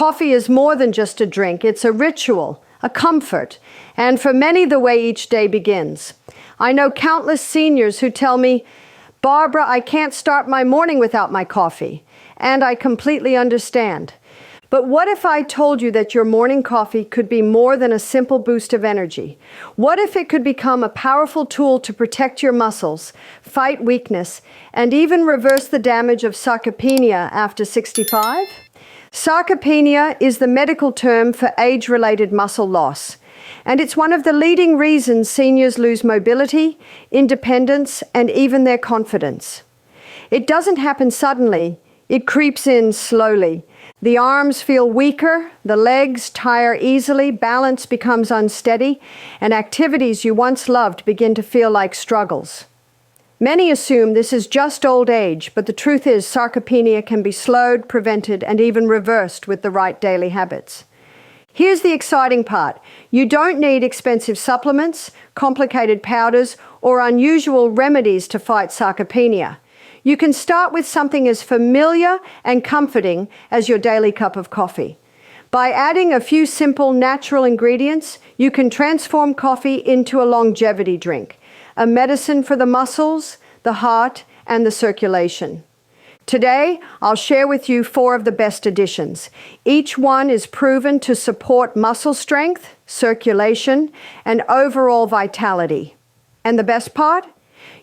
Coffee is more than just a drink. It's a ritual, a comfort, and for many, the way each day begins. I know countless seniors who tell me, "Barbara, I can't start my morning without my coffee." And I completely understand. But what if I told you that your morning coffee could be more than a simple boost of energy? What if it could become a powerful tool to protect your muscles, fight weakness, and even reverse the damage of sarcopenia after 65? Sarcopenia is the medical term for age-related muscle loss, and it's one of the leading reasons seniors lose mobility, independence, and even their confidence. It doesn't happen suddenly, it creeps in slowly. The arms feel weaker, the legs tire easily, balance becomes unsteady, and activities you once loved begin to feel like struggles. Many assume this is just old age, but the truth is sarcopenia can be slowed, prevented, and even reversed with the right daily habits. Here's the exciting part. You don't need expensive supplements, complicated powders, or unusual remedies to fight sarcopenia. You can start with something as familiar and comforting as your daily cup of coffee. By adding a few simple natural ingredients, you can transform coffee into a longevity drink, a medicine for the muscles, the heart, and the circulation. Today, I'll share with you 4 of the best additions. Each one is proven to support muscle strength, circulation, and overall vitality. And the best part?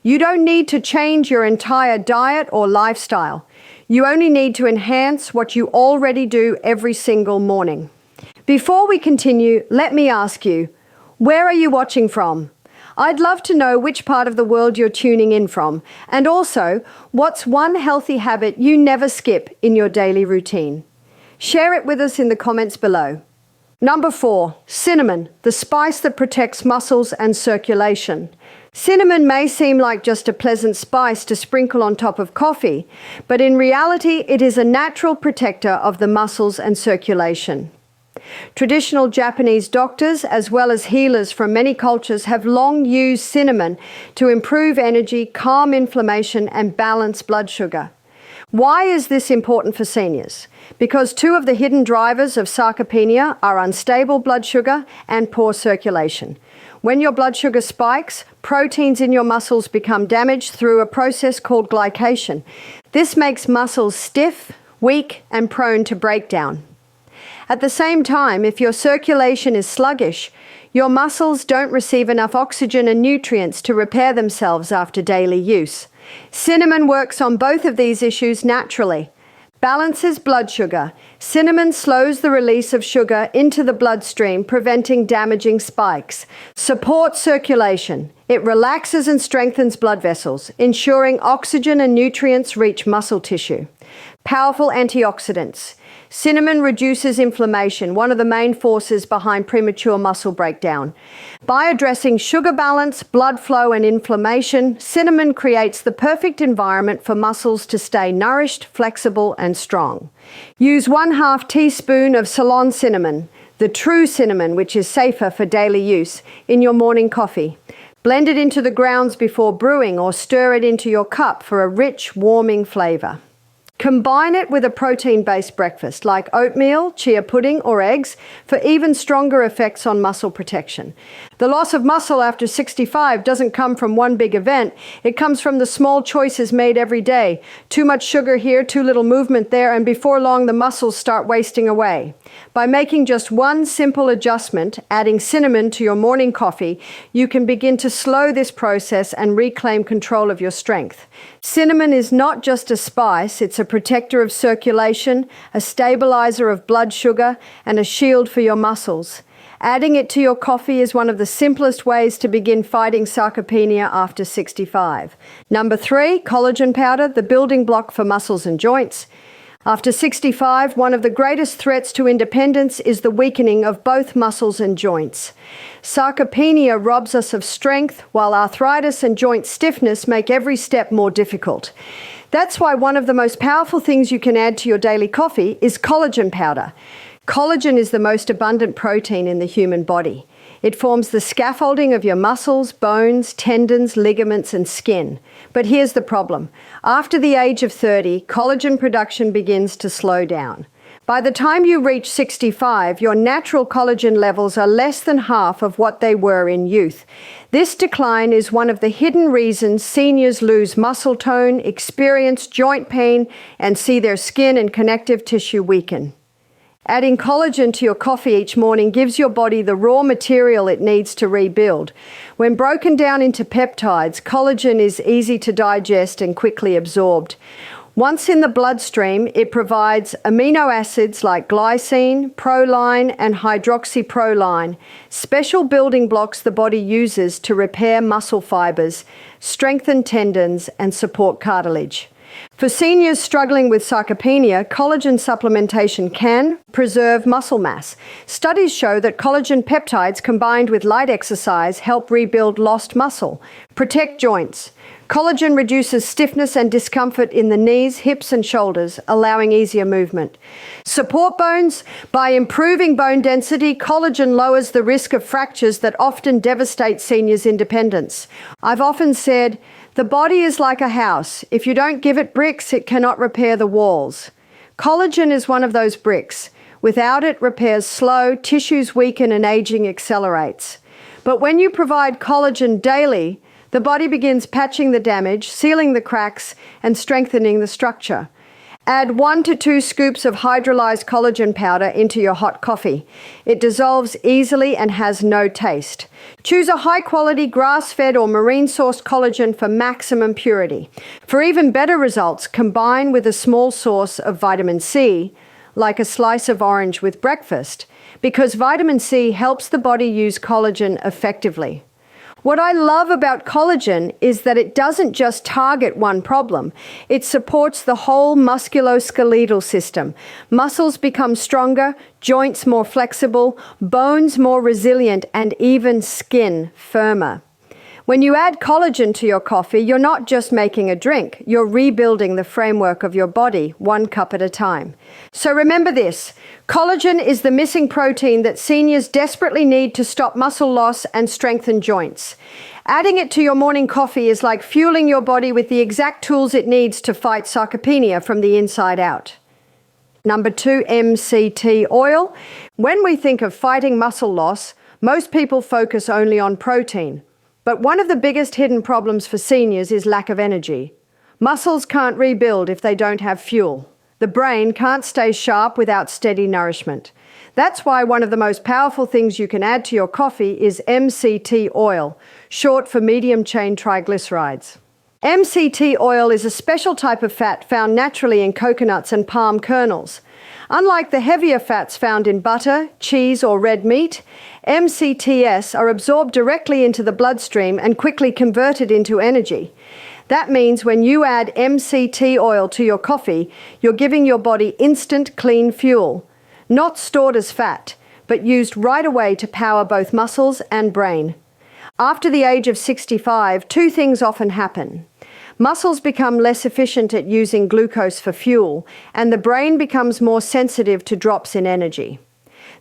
You don't need to change your entire diet or lifestyle. You only need to enhance what you already do every single morning. Before we continue, let me ask you, where are you watching from? I'd love to know which part of the world you're tuning in from, and also, what's one healthy habit you never skip in your daily routine? Share it with us in the comments below. Number 4, cinnamon, the spice that protects muscles and circulation. Cinnamon may seem like just a pleasant spice to sprinkle on top of coffee, but in reality, it is a natural protector of the muscles and circulation. Traditional Japanese doctors, as well as healers from many cultures, have long used cinnamon to improve energy, calm inflammation, and balance blood sugar. Why is this important for seniors? Because 2 of the hidden drivers of sarcopenia are unstable blood sugar and poor circulation. When your blood sugar spikes, proteins in your muscles become damaged through a process called glycation. This makes muscles stiff, weak, and prone to breakdown. At the same time, if your circulation is sluggish, your muscles don't receive enough oxygen and nutrients to repair themselves after daily use. Cinnamon works on both of these issues naturally. Balances blood sugar. Cinnamon slows the release of sugar into the bloodstream, preventing damaging spikes. Supports circulation. It relaxes and strengthens blood vessels, ensuring oxygen and nutrients reach muscle tissue. Powerful antioxidants. Cinnamon reduces inflammation, one of the main forces behind premature muscle breakdown. By addressing sugar balance, blood flow, and inflammation, cinnamon creates the perfect environment for muscles to stay nourished, flexible, and strong. Use 1/2 teaspoon of Ceylon cinnamon, the true cinnamon, which is safer for daily use, in your morning coffee. Blend it into the grounds before brewing or stir it into your cup for a rich, warming flavor. Combine it with a protein-based breakfast like oatmeal, chia pudding, or eggs for even stronger effects on muscle protection. The loss of muscle after 65 doesn't come from one big event. It comes from the small choices made every day. Too much sugar here, too little movement there, and before long the muscles start wasting away. By making just one simple adjustment, adding cinnamon to your morning coffee, you can begin to slow this process and reclaim control of your strength. Cinnamon is not just a spice, it's a protector of circulation, a stabilizer of blood sugar, and a shield for your muscles. Adding it to your coffee is one of the simplest ways to begin fighting sarcopenia after 65. Number 3, collagen powder, the building block for muscles and joints. After 65, one of the greatest threats to independence is the weakening of both muscles and joints. Sarcopenia robs us of strength, while arthritis and joint stiffness make every step more difficult. That's why one of the most powerful things you can add to your daily coffee is collagen powder. Collagen is the most abundant protein in the human body. It forms the scaffolding of your muscles, bones, tendons, ligaments, and skin. But here's the problem. After the age of 30, collagen production begins to slow down. By the time you reach 65, your natural collagen levels are less than half of what they were in youth. This decline is one of the hidden reasons seniors lose muscle tone, experience joint pain, and see their skin and connective tissue weaken. Adding collagen to your coffee each morning gives your body the raw material it needs to rebuild. When broken down into peptides, collagen is easy to digest and quickly absorbed. Once in the bloodstream, it provides amino acids like glycine, proline, and hydroxyproline, special building blocks the body uses to repair muscle fibers, strengthen tendons, and support cartilage. For seniors struggling with sarcopenia, collagen supplementation can preserve muscle mass. Studies show that collagen peptides combined with light exercise help rebuild lost muscle, protect joints. Collagen reduces stiffness and discomfort in the knees, hips, and shoulders, allowing easier movement. Support bones. By improving bone density, collagen lowers the risk of fractures that often devastate seniors' independence. I've often said, the body is like a house. If you don't give it bricks, it cannot repair the walls. Collagen is one of those bricks. Without it, repairs slow, tissues weaken, and aging accelerates. But when you provide collagen daily, the body begins patching the damage, sealing the cracks, and strengthening the structure. Add 1 to 2 scoops of hydrolyzed collagen powder into your hot coffee. It dissolves easily and has no taste. Choose a high-quality grass-fed or marine-sourced collagen for maximum purity. For even better results, combine with a small source of vitamin C, like a slice of orange with breakfast, because vitamin C helps the body use collagen effectively. What I love about collagen is that it doesn't just target one problem. It supports the whole musculoskeletal system. Muscles become stronger, joints more flexible, bones more resilient, and even skin firmer. When you add collagen to your coffee, you're not just making a drink, you're rebuilding the framework of your body, 1 cup at a time. So remember this, collagen is the missing protein that seniors desperately need to stop muscle loss and strengthen joints. Adding it to your morning coffee is like fueling your body with the exact tools it needs to fight sarcopenia from the inside out. Number 2, MCT oil. When we think of fighting muscle loss, most people focus only on protein. But one of the biggest hidden problems for seniors is lack of energy. Muscles can't rebuild if they don't have fuel. The brain can't stay sharp without steady nourishment. That's why one of the most powerful things you can add to your coffee is MCT oil, short for medium-chain triglycerides. MCT oil is a special type of fat found naturally in coconuts and palm kernels. Unlike the heavier fats found in butter, cheese, or red meat, MCTs are absorbed directly into the bloodstream and quickly converted into energy. That means when you add MCT oil to your coffee, you're giving your body instant clean fuel, not stored as fat, but used right away to power both muscles and brain. After the age of 65, 2 things often happen. Muscles become less efficient at using glucose for fuel, and the brain becomes more sensitive to drops in energy.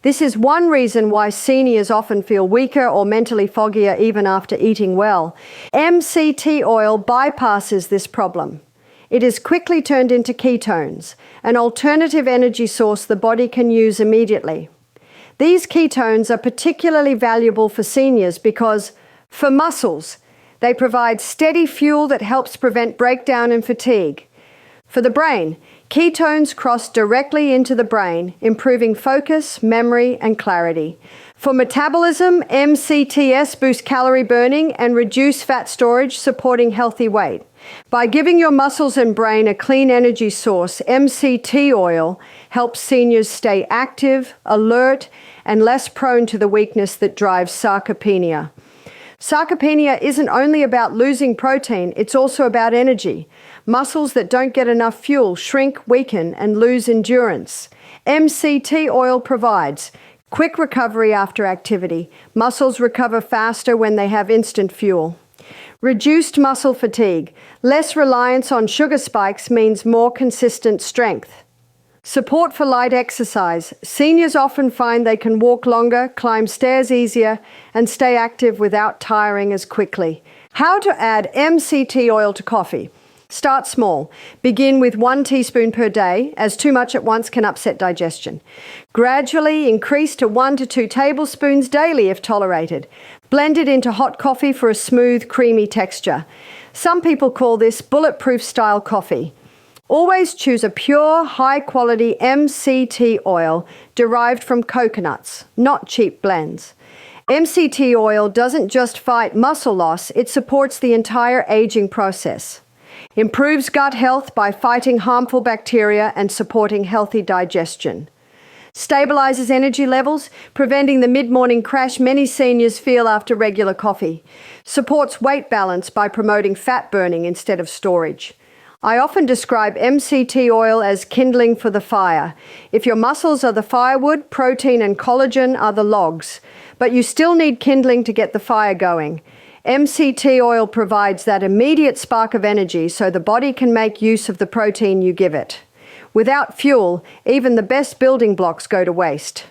This is one reason why seniors often feel weaker or mentally foggier even after eating well. MCT oil bypasses this problem. It is quickly turned into ketones, an alternative energy source the body can use immediately. These ketones are particularly valuable for seniors because, for muscles, they provide steady fuel that helps prevent breakdown and fatigue. For the brain, ketones cross directly into the brain, improving focus, memory, and clarity. For metabolism, MCTs boost calorie burning and reduce fat storage, supporting healthy weight. By giving your muscles and brain a clean energy source, MCT oil helps seniors stay active, alert, and less prone to the weakness that drives sarcopenia. Sarcopenia isn't only about losing protein, it's also about energy. Muscles that don't get enough fuel shrink, weaken, and lose endurance. MCT oil provides quick recovery after activity. Muscles recover faster when they have instant fuel. Reduced muscle fatigue. Less reliance on sugar spikes means more consistent strength. Support for light exercise. Seniors often find they can walk longer, climb stairs easier, and stay active without tiring as quickly. How to add MCT oil to coffee. Start small. Begin with 1 teaspoon per day, as too much at once can upset digestion. Gradually increase to 1 to 2 tablespoons daily if tolerated. Blend it into hot coffee for a smooth, creamy texture. Some people call this bulletproof style coffee. Always choose a pure, high-quality MCT oil derived from coconuts, not cheap blends. MCT oil doesn't just fight muscle loss, it supports the entire aging process. Improves gut health by fighting harmful bacteria and supporting healthy digestion. Stabilizes energy levels, preventing the mid-morning crash many seniors feel after regular coffee. Supports weight balance by promoting fat burning instead of storage. I often describe MCT oil as kindling for the fire. If your muscles are the firewood, protein and collagen are the logs. But you still need kindling to get the fire going. MCT oil provides that immediate spark of energy so the body can make use of the protein you give it. Without fuel, even the best building blocks go to waste.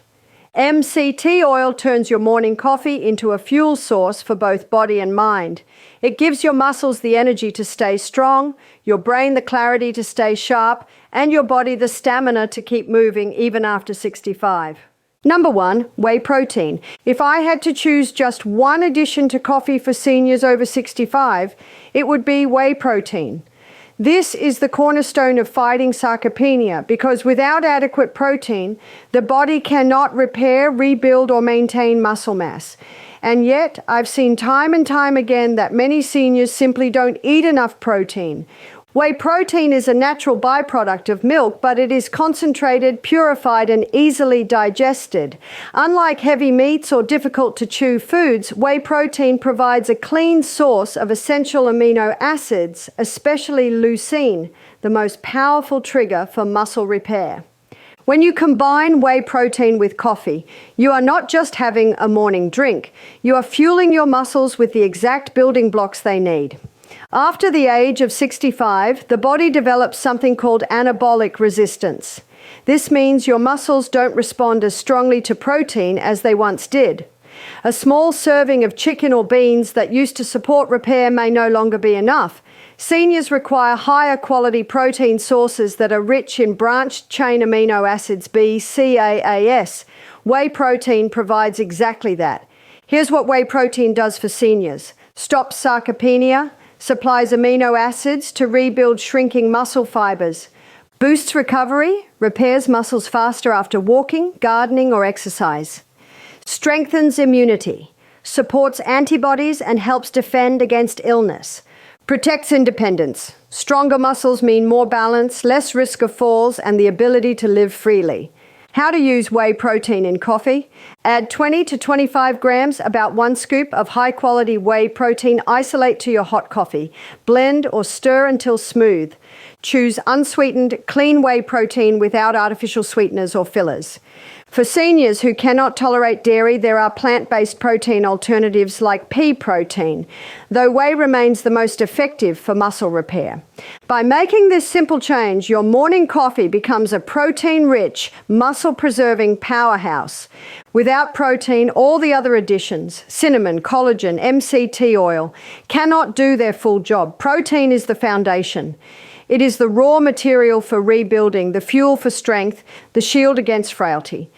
MCT oil turns your morning coffee into a fuel source for both body and mind. It gives your muscles the energy to stay strong, your brain the clarity to stay sharp, and your body the stamina to keep moving even after 65. Number 1, whey protein. If I had to choose just one addition to coffee for seniors over 65, it would be whey protein. This is the cornerstone of fighting sarcopenia because without adequate protein, the body cannot repair, rebuild, or maintain muscle mass. And yet, I've seen time and time again that many seniors simply don't eat enough protein. Whey protein is a natural byproduct of milk, but it is concentrated, purified, and easily digested. Unlike heavy meats or difficult-to-chew foods, whey protein provides a clean source of essential amino acids, especially leucine, the most powerful trigger for muscle repair. When you combine whey protein with coffee, you are not just having a morning drink, you are fueling your muscles with the exact building blocks they need. After the age of 65, the body develops something called anabolic resistance. This means your muscles don't respond as strongly to protein as they once did. A small serving of chicken or beans that used to support repair may no longer be enough. Seniors require higher quality protein sources that are rich in branched chain amino acids BCAAs. Whey protein provides exactly that. Here's what whey protein does for seniors. Stops sarcopenia, supplies amino acids to rebuild shrinking muscle fibers, boosts recovery, repairs muscles faster after walking, gardening, or exercise, strengthens immunity, supports antibodies and helps defend against illness, protects independence. Stronger muscles mean more balance, less risk of falls, and the ability to live freely. How to use whey protein in coffee. Add 20 to 25 grams, about 1 scoop of high-quality whey protein. Isolate to your hot coffee. Blend or stir until smooth. Choose unsweetened, clean whey protein without artificial sweeteners or fillers. For seniors who cannot tolerate dairy, there are plant-based protein alternatives like pea protein, though whey remains the most effective for muscle repair. By making this simple change, your morning coffee becomes a protein-rich, muscle-preserving powerhouse. Without protein, all the other additions, cinnamon, collagen, MCT oil, cannot do their full job. Protein is the foundation. It is the raw material for rebuilding, the fuel for strength, the shield against frailty.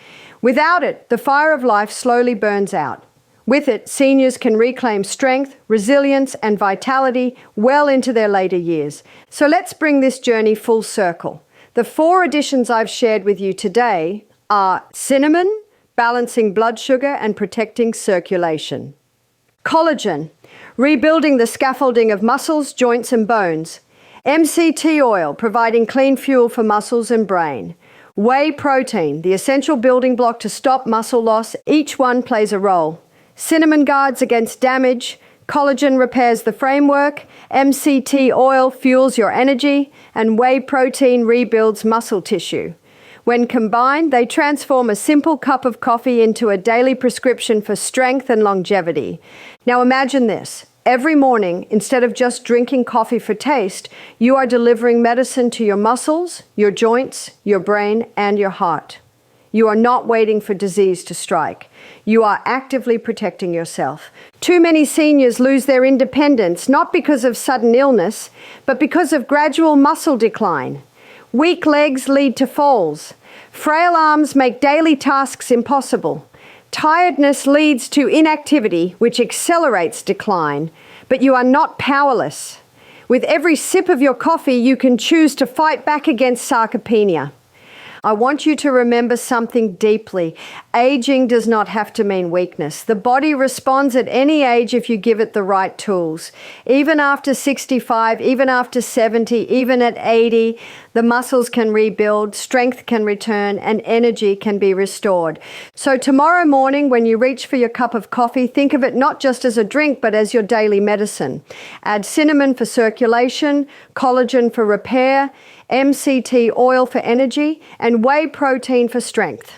Without it, the fire of life slowly burns out. With it, seniors can reclaim strength, resilience, and vitality well into their later years. So let's bring this journey full circle. The 4 additions I've shared with you today are cinnamon, balancing blood sugar and protecting circulation. Collagen, rebuilding the scaffolding of muscles, joints, and bones. MCT oil, providing clean fuel for muscles and brain. Whey protein, the essential building block to stop muscle loss. Each one plays a role. Cinnamon guards against damage. Collagen repairs the framework. MCT oil fuels your energy. And whey protein rebuilds muscle tissue. When combined, they transform a simple cup of coffee into a daily prescription for strength and longevity. Now imagine this. Every morning, instead of just drinking coffee for taste, you are delivering medicine to your muscles, your joints, your brain, and your heart. You are not waiting for disease to strike. You are actively protecting yourself. Too many seniors lose their independence, not because of sudden illness, but because of gradual muscle decline. Weak legs lead to falls. Frail arms make daily tasks impossible. Tiredness leads to inactivity, which accelerates decline, but you are not powerless. With every sip of your coffee, you can choose to fight back against sarcopenia. I want you to remember something deeply. Aging does not have to mean weakness. The body responds at any age if you give it the right tools. Even after 65, even after 70, even at 80, the muscles can rebuild, strength can return, and energy can be restored. So tomorrow morning, when you reach for your cup of coffee, think of it not just as a drink, but as your daily medicine. Add cinnamon for circulation, collagen for repair, MCT oil for energy, and whey protein for strength.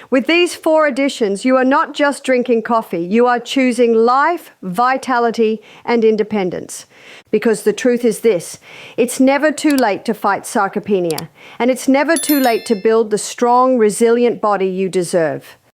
With these 4 additions, you are not just drinking coffee, you are choosing life, vitality, and independence. Because the truth is this, it's never too late to fight sarcopenia, and it's never too late to build the strong, resilient body you deserve.